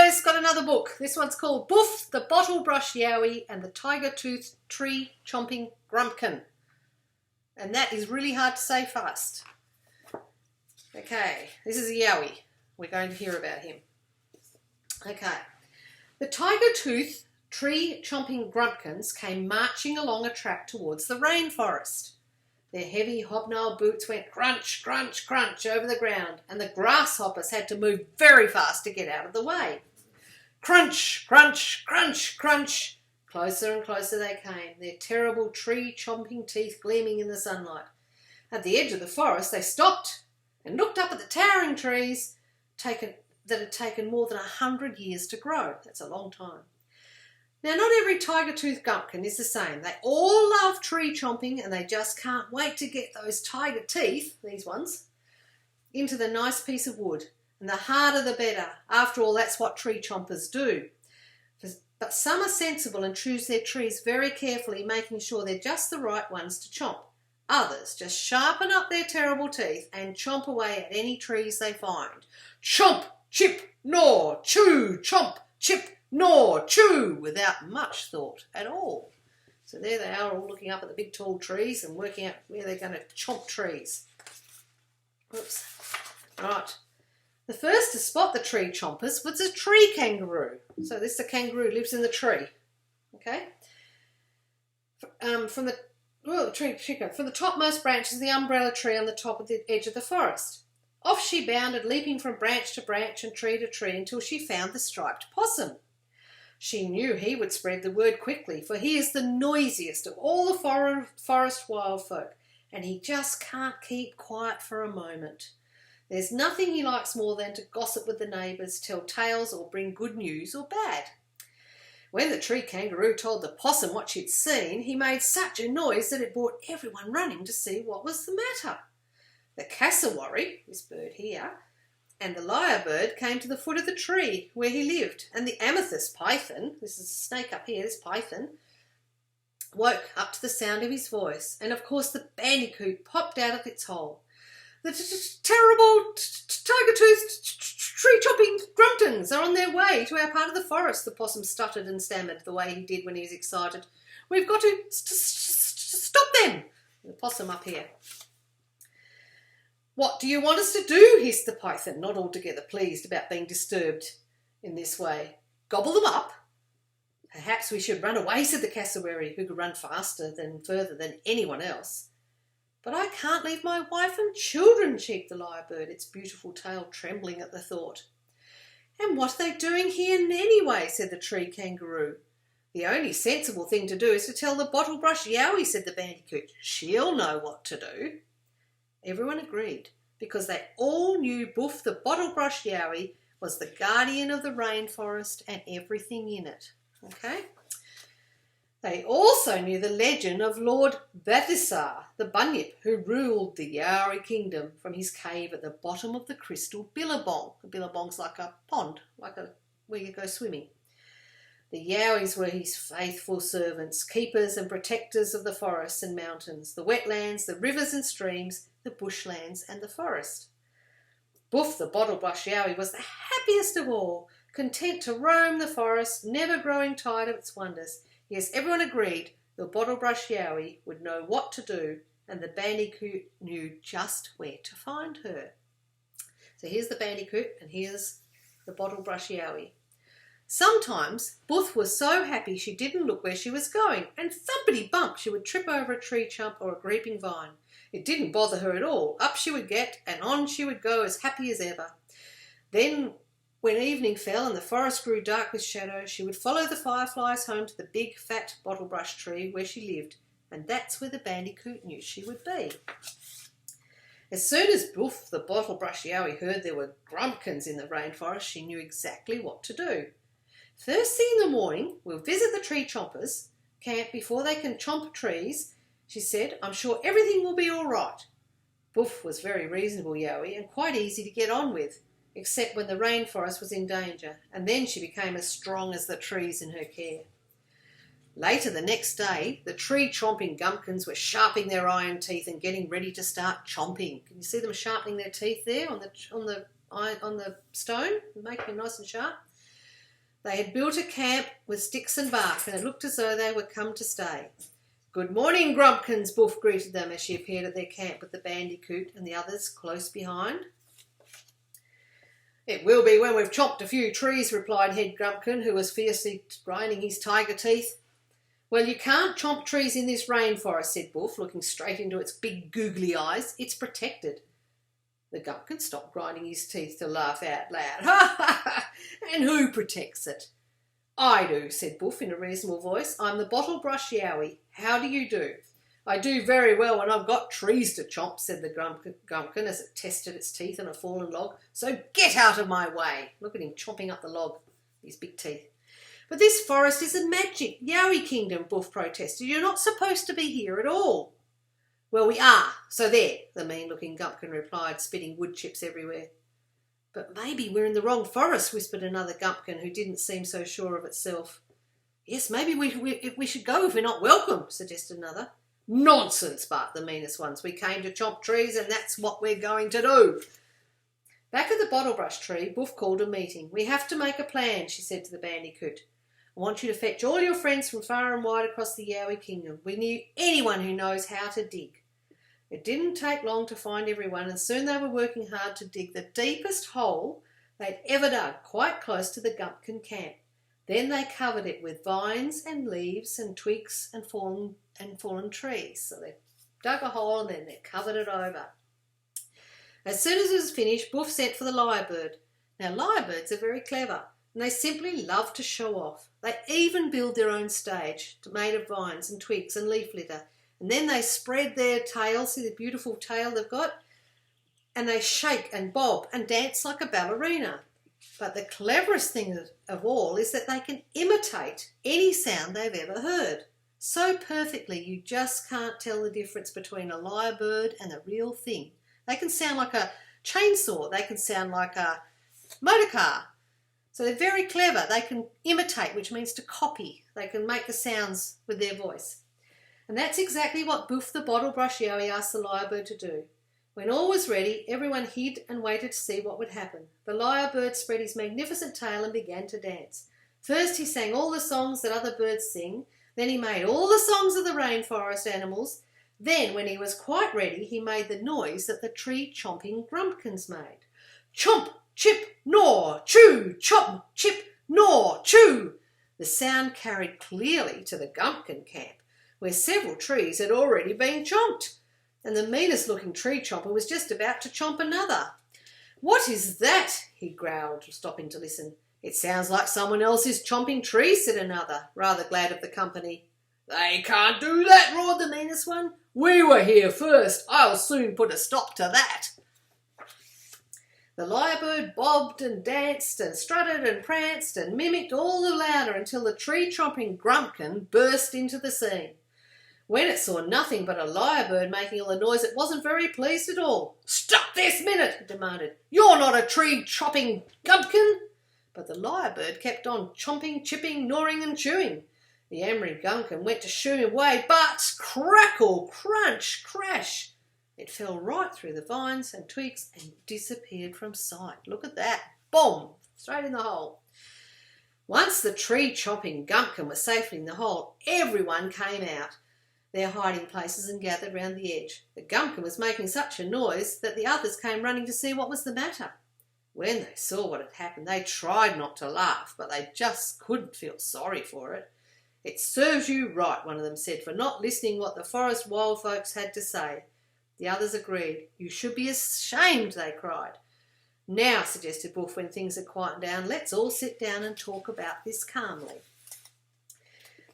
guys, got another book. This one's called Boof, the Bottlebrush Yowie and the Tigertoothed Tree-chomping Grumkin. And that is really hard to say fast. Okay, this is a Yowie. We're going to hear about him. Okay. The Tigertoothed Tree-chomping Grumkins came marching along a track towards the rainforest. Their heavy hobnail boots went crunch, crunch, crunch over the ground, and the grasshoppers had to move very fast to get out of the way. Crunch, crunch, crunch, crunch. Closer and closer they came, their terrible tree-chomping teeth gleaming in the sunlight. At the edge of the forest they stopped and looked up at the towering trees that had taken more than 100 years to grow. That's a long time. Now, not every tiger-toothed Grumkin is the same. They all love tree chomping and they just can't wait to get those tiger teeth, these ones, into the nice piece of wood. And the harder the better. After all, that's what tree chompers do. But some are sensible and choose their trees very carefully, making sure they're just the right ones to chomp. Others just sharpen up their terrible teeth and chomp away at any trees they find. Chomp, chip, gnaw, chew, chomp, chip, gnaw, chew, without much thought at all. So there they are, all looking up at the big tall trees and working out where they're going to chomp trees. Oops. Right. The first to spot the tree chompers was a tree kangaroo. So this is a kangaroo, lives in the tree. Okay. From the topmost branches of the umbrella tree on the top of the edge of the forest. Off she bounded, leaping from branch to branch and tree to tree until she found the striped possum. She knew he would spread the word quickly, for he is the noisiest of all the forest wild folk, and he just can't keep quiet for a moment. There's nothing he likes more than to gossip with the neighbours, tell tales or bring good news or bad. When the tree kangaroo told the possum what she'd seen, he made such a noise that it brought everyone running to see what was the matter. The cassowary, this bird here, and the lyrebird came to the foot of the tree where he lived, and the amethyst python, this is a snake up here, this python, woke up to the sound of his voice, and of course the bandicoot popped out of its hole. The terrible tiger-toothed tree-chopping gruntings are on their way to our part of the forest, the possum stuttered and stammered the way he did when he was excited. We've got to stop them. The possum up here. What do you want us to do? Hissed the python, not altogether pleased about being disturbed in this way. Gobble them up? Perhaps we should run away, said the cassowary, who could run further than anyone else. But I can't leave my wife and children, cheeped the lyrebird, its beautiful tail trembling at the thought. And what are they doing here anyway, said the tree kangaroo. The only sensible thing to do is to tell the Bottlebrush Yowie, said the bandicoot. She'll know what to do. Everyone agreed, because they all knew Boof the Bottlebrush Yowie was the guardian of the rainforest and everything in it. Okay? They also knew the legend of Lord Balthasar, the bunyip, who ruled the Yowie kingdom from his cave at the bottom of the crystal billabong. A billabong's like a pond, where you go swimming. The Yowies were his faithful servants, keepers and protectors of the forests and mountains, the wetlands, the rivers and streams, the bushlands and the forest. Boof the Bottlebrush Yowie was the happiest of all, content to roam the forest, never growing tired of its wonders. Yes, everyone agreed the Bottlebrush Yowie would know what to do, and the bandicoot knew just where to find her. So here's the bandicoot and here's the Bottlebrush Yowie. Sometimes Boof was so happy she didn't look where she was going, and thumpity bump she would trip over a tree chump or a creeping vine. It didn't bother her at all. Up she would get, and on she would go as happy as ever. Then, when evening fell and the forest grew dark with shadow, she would follow the fireflies home to the big fat bottlebrush tree where she lived, and that's where the bandicoot knew she would be. As soon as Boof the Bottlebrush Yowie heard there were Grumkins in the rainforest, she knew exactly what to do. First thing in the morning, we'll visit the tree chompers' camp before they can chomp trees, she said. I'm sure everything will be all right. Boof was very reasonable, Yowie, and quite easy to get on with, except when the rainforest was in danger, and then she became as strong as the trees in her care. Later the next day, the tree-chomping Grumkins were sharpening their iron teeth and getting ready to start chomping. Can you see them sharpening their teeth there on the stone, making it nice and sharp? They had built a camp with sticks and bark, and it looked as though they were come to stay. "Good morning, Grumkins," Boof greeted them as she appeared at their camp with the bandicoot and the others close behind. "It will be when we've chopped a few trees," replied Head Grumkin, who was fiercely grinding his tiger teeth. "Well, you can't chomp trees in this rainforest," said Boof, looking straight into its big googly eyes. "It's protected." The Grumkin stopped grinding his teeth to laugh out loud. "Ha ha ha! And who protects it?" "I do," said Boof in a reasonable voice. "I'm the Bottlebrush Yowie. How do you do?" "I do very well when I've got trees to chomp," said the Grumkin as it tested its teeth on a fallen log. "So get out of my way." Look at him chomping up the log, his big teeth. "But this forest is a magic Yowie kingdom," Boof protested. "You're not supposed to be here at all." "Well, we are, so there," the mean-looking Grumkin replied, spitting wood chips everywhere. "But maybe we're in the wrong forest," whispered another Grumkin who didn't seem so sure of itself. "Yes, maybe we should go if we're not welcome," suggested another. "Nonsense," barked the meanest ones. "We came to chop trees and that's what we're going to do." Back at the Bottlebrush tree, Boof called a meeting. "We have to make a plan," she said to the bandicoot. "I want you to fetch all your friends from far and wide across the Yowie kingdom. We need anyone who knows how to dig." It didn't take long to find everyone, and soon they were working hard to dig the deepest hole they'd ever dug, quite close to the Grumkin camp. Then they covered it with vines and leaves and twigs and fallen trees. So they dug a hole and then they covered it over. As soon as it was finished, Boof sent for the lyrebird. Now, lyrebirds are very clever, and they simply love to show off. They even build their own stage made of vines and twigs and leaf litter, and then they spread their tail, see the beautiful tail they've got, and they shake and bob and dance like a ballerina. But the cleverest thing of all is that they can imitate any sound they've ever heard so perfectly you just can't tell the difference between a lyrebird and the real thing. They can sound like a chainsaw, they can sound like a motor car. So they're very clever. They can imitate, which means to copy. They can make the sounds with their voice. And that's exactly what Boof the Bottlebrush Yowie asked the lyrebird to do. When all was ready, everyone hid and waited to see what would happen. The lyrebird spread his magnificent tail and began to dance. First he sang all the songs that other birds sing, then he made all the songs of the rainforest animals. Then, when he was quite ready, he made the noise that the tree-chomping Grumkins made. Chomp, chip, gnaw, chew, chomp, chip, gnaw, chew. The sound carried clearly to the Grumkin camp, where several trees had already been chomped, and the meanest-looking tree-chomper was just about to chomp another. "What is that?" he growled, stopping to listen. "It sounds like someone else is chomping trees," said another, rather glad of the company. "They can't do that," roared the meanest one. "We were here first. I'll soon put a stop to that." The lyrebird bobbed and danced and strutted and pranced and mimicked all the louder until the tree-chomping Grumkin burst into the scene. When it saw nothing but a lyrebird making all the noise, it wasn't very pleased at all. "Stop this minute," it demanded. "You're not a tree-chopping Grumkin." But the lyrebird kept on chomping, chipping, gnawing and chewing. The angry Grumkin went to shoo him away, but crackle, crunch, crash, it fell right through the vines and twigs and disappeared from sight. Look at that. Boom! Straight in the hole. Once the tree-chopping Grumkin was safely in the hole, everyone came out their hiding places and gathered round the edge. The Grumkin was making such a noise that the others came running to see what was the matter. When they saw what had happened, they tried not to laugh, but they just couldn't feel sorry for it. "It serves you right," one of them said, "for not listening what the forest wild folks had to say." The others agreed. "You should be ashamed," they cried. "Now," suggested Boof when things had quietened down, "let's all sit down and talk about this calmly."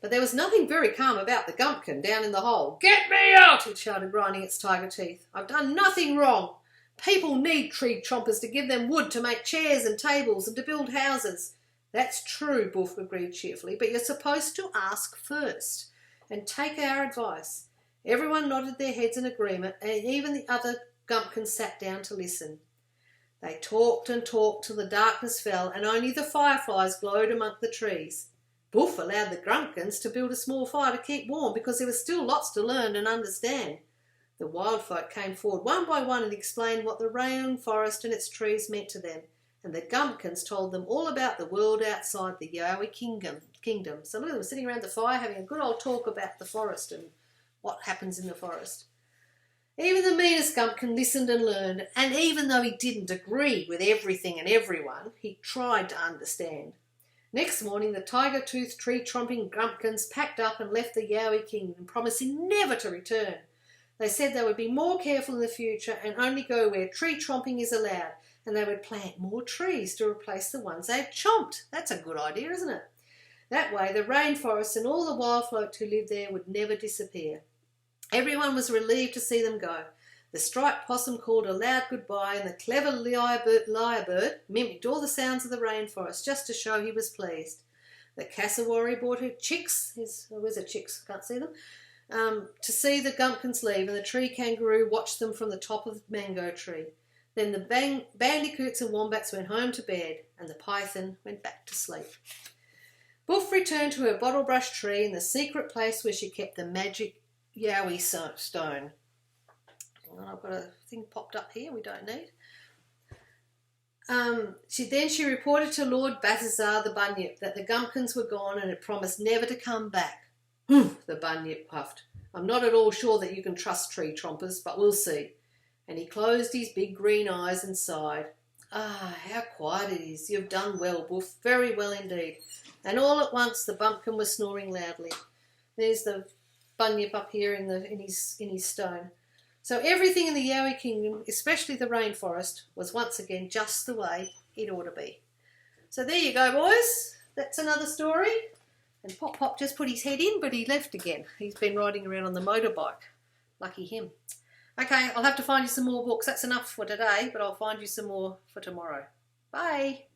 But there was nothing very calm about the Grumkin down in the hole. "Get me out!" it shouted, grinding its tiger teeth. "I've done nothing wrong. People need tree chompers to give them wood to make chairs and tables and to build houses." "That's true," Boof agreed cheerfully, "but you're supposed to ask first and take our advice." Everyone nodded their heads in agreement, and even the other Grumkins sat down to listen. They talked and talked till the darkness fell and only the fireflies glowed among the trees. Boof allowed the Grumkins to build a small fire to keep warm because there was still lots to learn and understand. The wild folk came forward one by one and explained what the rainforest and its trees meant to them, and the Gumpkins told them all about the world outside the Yowie kingdom. So look at them sitting around the fire having a good old talk about the forest and what happens in the forest. Even the meanest Gumpkin listened and learned, and even though he didn't agree with everything and everyone, he tried to understand. Next morning, the Tigertoothed, tree-chomping Grumpkins packed up and left the Yowie kingdom, promising never to return. They said they would be more careful in the future and only go where tree-chomping is allowed, and they would plant more trees to replace the ones they've chomped. That's a good idea, isn't it? That way, the rainforest and all the wildfolk who live there would never disappear. Everyone was relieved to see them go. The striped possum called a loud goodbye, and the clever lyrebird mimicked all the sounds of the rainforest just to show he was pleased. The cassowary brought her chicks, where's her chicks? Can't see them, to see the Gumpkins leave, and the tree kangaroo watched them from the top of the mango tree. Then the bandicoots and wombats went home to bed, and the python went back to sleep. Boof returned to her bottlebrush tree in the secret place where she kept the magic Yowie stone. I've got a thing popped up here we don't need. She reported to Lord Balthazar the Bunyip that the Gumpkins were gone and had promised never to come back. "Humph," the Bunyip puffed. "I'm not at all sure that you can trust tree chompers, but we'll see." And he closed his big green eyes and sighed. "Ah, how quiet it is. You've done well, Boof, very well indeed." And all at once the bumpkin was snoring loudly. There's the Bunyip up here in his stone. So everything in the Yowie kingdom, especially the rainforest, was once again just the way it ought to be. So there you go, boys. That's another story. And Pop Pop just put his head in, but he left again. He's been riding around on the motorbike. Lucky him. Okay, I'll have to find you some more books. That's enough for today, but I'll find you some more for tomorrow. Bye.